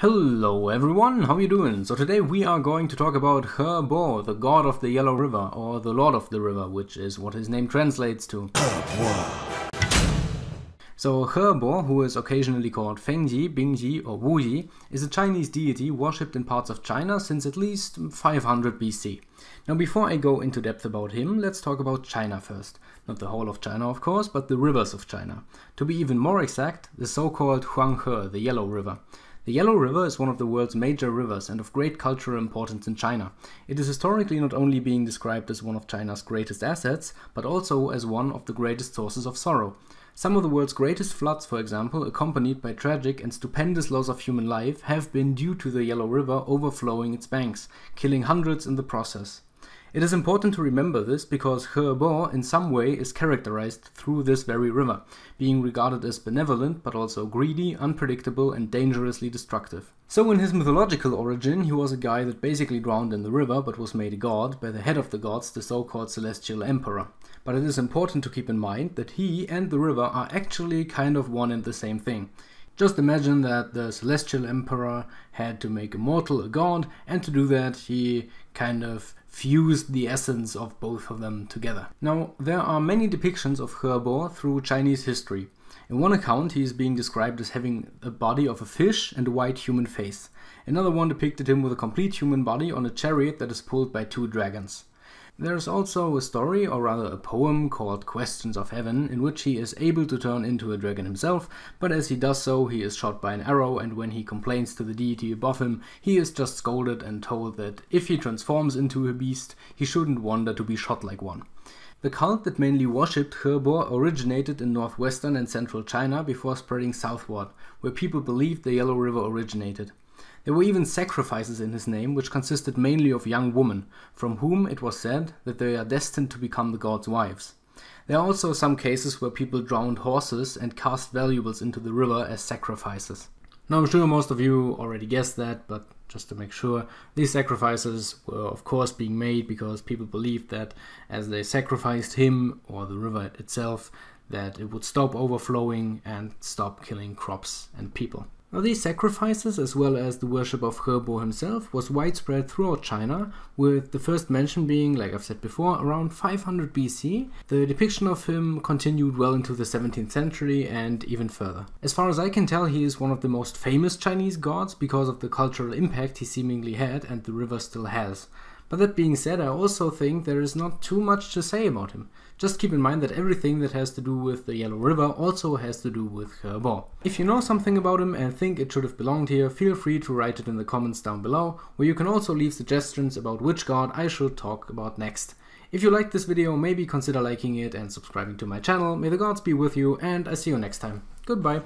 Hello everyone, how you doing? So today we are going to talk about He Bo, the god of the Yellow River, or the Lord of the River, which is what his name translates to. So He Bo, who is occasionally called Fengji, Bingji or Wuji, is a Chinese deity worshipped in parts of China since at least 500 BC. Now before I go into depth about him, let's talk about China first. Not the whole of China of course, but the rivers of China. To be even more exact, the so-called Huanghe, the Yellow River. The Yellow River is one of the world's major rivers and of great cultural importance in China. It is historically not only being described as one of China's greatest assets, but also as one of the greatest sources of sorrow. Some of the world's greatest floods, for example, accompanied by tragic and stupendous loss of human life, have been due to the Yellow River overflowing its banks, killing hundreds in the process. It is important to remember this because He Bo in some way is characterized through this very river, being regarded as benevolent but also greedy, unpredictable and dangerously destructive. So in his mythological origin he was a guy that basically drowned in the river but was made a god by the head of the gods, the so-called celestial emperor. But it is important to keep in mind that he and the river are actually kind of one and the same thing. Just imagine that the celestial emperor had to make a mortal a god, and to do that he kind of fused the essence of both of them together. Now, there are many depictions of He Bo through Chinese history. In one account he is being described as having a body of a fish and a white human face. Another one depicted him with a complete human body on a chariot that is pulled by two dragons. There is also a story, or rather a poem, called Questions of Heaven, in which he is able to turn into a dragon himself, but as he does so he is shot by an arrow, and when he complains to the deity above him, he is just scolded and told that if he transforms into a beast, he shouldn't wonder to be shot like one. The cult that mainly worshipped He Bo originated in northwestern and central China before spreading southward, where people believed the Yellow River originated. There were even sacrifices in his name, which consisted mainly of young women, from whom it was said that they are destined to become the god's wives. There are also some cases where people drowned horses and cast valuables into the river as sacrifices. Now I'm sure most of you already guessed that, but just to make sure, these sacrifices were of course being made because people believed that as they sacrificed him, or the river itself, that it would stop overflowing and stop killing crops and people. Now these sacrifices, as well as the worship of He Bo himself, was widespread throughout China, with the first mention being, like I've said before, around 500 BC. The depiction of him continued well into the 17th century and even further. As far as I can tell, he is one of the most famous Chinese gods because of the cultural impact he seemingly had and the river still has. But that being said, I also think there is not too much to say about him. Just keep in mind that everything that has to do with the Yellow River also has to do with He Bo. If you know something about him and think it should have belonged here, feel free to write it in the comments down below, where you can also leave suggestions about which god I should talk about next. If you liked this video, maybe consider liking it and subscribing to my channel. May the gods be with you, and I see you next time. Goodbye.